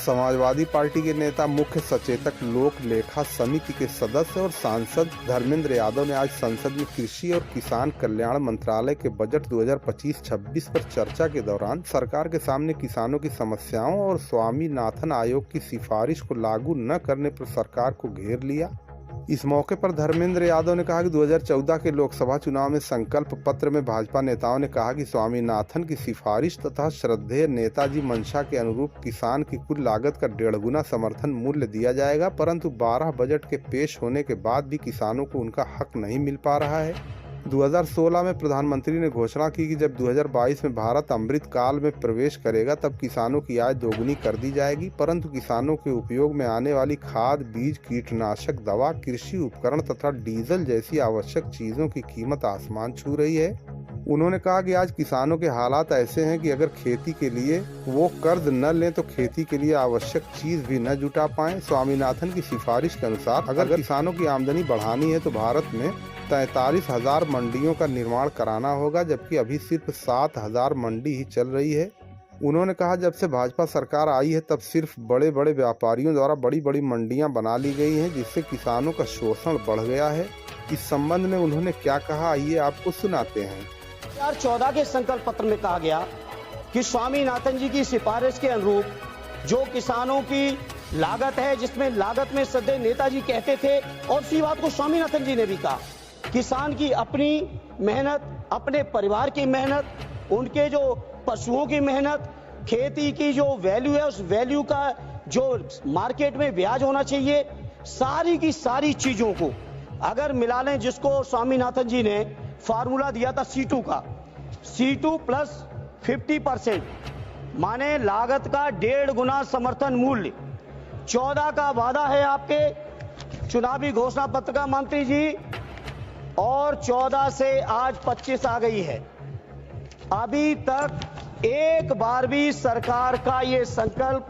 Samajwadi party के नेता, मुख्य सचेतक, लोक लेखा समिति के सदस्य और सांसद धर्मेंद्र यादव ने आज संसद में कृषि और किसान कल्याण मंत्रालय के बजट 2025-26 पर चर्चा के दौरान सरकार के सामने किसानों की समस्याओं और स्वामीनाथन आयोग की सिफारिश को लागू न करने पर सरकार को घेर लिया। इस मौके पर धर्मेंद्र यादव ने कहा कि 2014 के लोकसभा चुनाव में संकल्प पत्र में भाजपा नेताओं ने कहा कि स्वामीनाथन की सिफारिश तथा श्रद्धेय नेताजी मंशा के अनुरूप किसान की कुल लागत का 1.5 गुना समर्थन मूल्य दिया जाएगा, परंतु 12 बजट के पेश होने के बाद भी किसानों को उनका हक नहीं मिल पा रहा है। 2016 में प्रधानमंत्री ने घोषणा की कि जब 2022 में भारत अमृत काल में प्रवेश करेगा तब किसानों की आय दोगुनी कर दी जाएगी, परंतु किसानों के उपयोग में आने वाली खाद, बीज, कीटनाशक दवा, कृषि उपकरण तथा डीजल जैसी आवश्यक चीजों की कीमत आसमान छू रही है। उन्होंने कहा कि आज किसानों के हालात ऐसे हैं कि अगर खेती के लिए वो कर्ज न लें तो खेती के लिए आवश्यक चीज भी न जुटा पाएं। स्वामीनाथन की सिफारिश के अनुसार अगर किसानों की आमदनी बढ़ानी है तो भारत में 43,000 मंडियों का निर्माण कराना होगा, जबकि अभी सिर्फ 7,000 मंडी ही चल रही है। उन्होंने कहा जब से भाजपा सरकार आई है तब सिर्फ बड़े बड़े व्यापारियों द्वारा बड़ी बड़ी मंडियां बना ली गई हैं, जिससे किसानों का शोषण बढ़ गया है। इस संबंध में उन्होंने क्या कहा, आइए आपको सुनाते हैं। 2014 के संकल्प पत्र में कहा गया कि स्वामीनाथन जी की सिफारिश के अनुरूप जो किसानों की लागत है, जिसमें लागत में सदैव नेताजी कहते थे और उसी बात को स्वामीनाथन जी ने भी कहा, किसान की अपनी मेहनत, अपने परिवार की मेहनत, उनके जो पशुओं की मेहनत, खेती की जो वैल्यू है उस वैल्यू का जो मार्केट में ब्याज होना चाहिए, सारी की सारी चीजों को अगर मिला लें, जिसको स्वामीनाथन जी ने फार्मूला दिया था C2 का, C2 प्लस 50% माने लागत का 1.5 गुना समर्थन मूल्य। 14 का वादा है आपके चुनावी घोषणा पत्र का मंत्री जी, और 14 से आज 25 आ गई है। अभी तक एक बार भी सरकार का ये संकल्प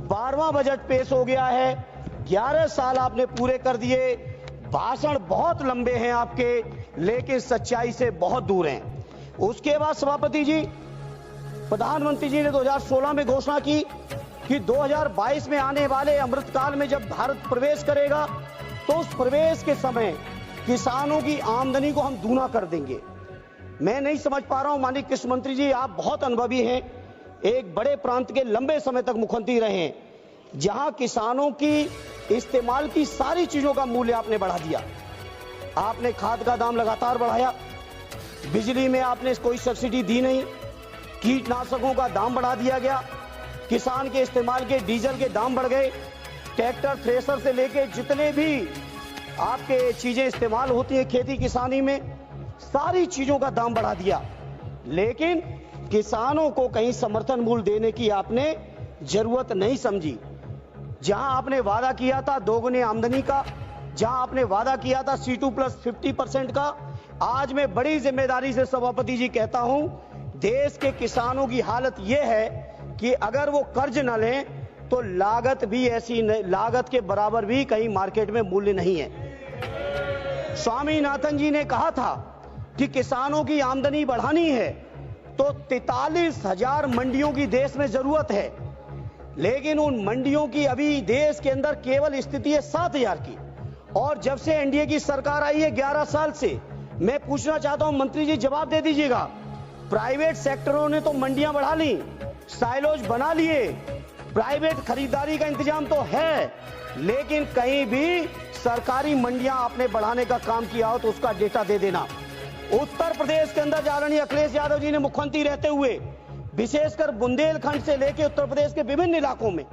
12वां बजट पेश हो गया है। 11 साल आपने पूरे कर दिए। भाषण बहुत लंबे हैं आपके, लेकिन सच्चाई से बहुत दूर हैं। उसके बाद सभापति जी, प्रधानमंत्री जी ने 2016 में घोषणा की कि 2022 में आने वाले अमृतकाल में जब भारत प्रवेश करेगा तो उस प्रवेश के समय किसानों की आमदनी को हम दूना कर देंगे। मैं नहीं समझ पा रहा हूं, माननीय कृषि मंत्री जी, आप बहुत अनुभवी हैं, एक बड़े प्रांत के लंबे समय तक मुख्यमंत्री रहे हैं, जहां किसानों की इस्तेमाल की सारी चीजों का मूल्य आपने बढ़ा दिया। आपने खाद का दाम लगातार बढ़ाया, बिजली में आपने कोई सब्सिडी दी नहीं, कीटनाशकों का दाम बढ़ा दिया गया, किसान के इस्तेमाल के डीजल के दाम बढ़ गए, ट्रैक्टर, थ्रेसर से लेके जितने भी आपके चीजें इस्तेमाल होती है खेती किसानी में, सारी चीजों का दाम बढ़ा दिया। लेकिन किसानों को कहीं समर्थन मूल्य देने की आपने जरूरत नहीं समझी। जहां आपने वादा किया था दोगुनी आमदनी का, जहां आपने वादा किया था C2 प्लस 50% का, आज मैं बड़ी जिम्मेदारी से सभापति जी कहता हूं, देश के किसानों की हालत यह है कि अगर वो कर्ज न लें तो लागत भी ऐसी, लागत के बराबर भी कहीं मार्केट में मूल्य नहीं है। स्वामीनाथन जी ने कहा था कि किसानों की आमदनी बढ़ानी है तो 43,000 मंडियों की देश में जरूरत है, लेकिन उन मंडियों की अभी देश के अंदर केवल स्थिति है 7,000 की। और जब से एनडीए की सरकार आई है 11 साल से, मैं पूछना चाहता हूं मंत्री जी, जवाब दे दीजिएगा, प्राइवेट सेक्टरों ने तो मंडियां बढ़ा ली, साइलोज बना लिए, प्राइवेट खरीदारी का इंतजाम तो है, लेकिन कहीं भी सरकारी मंडियां आपने बढ़ाने का काम किया हो तो उसका डेटा दे देना। उत्तर प्रदेश के अंदर आदरणीय अखिलेश यादव जी ने मुख्यमंत्री रहते हुए विशेषकर बुंदेलखंड से लेकर उत्तर प्रदेश के विभिन्न इलाकों में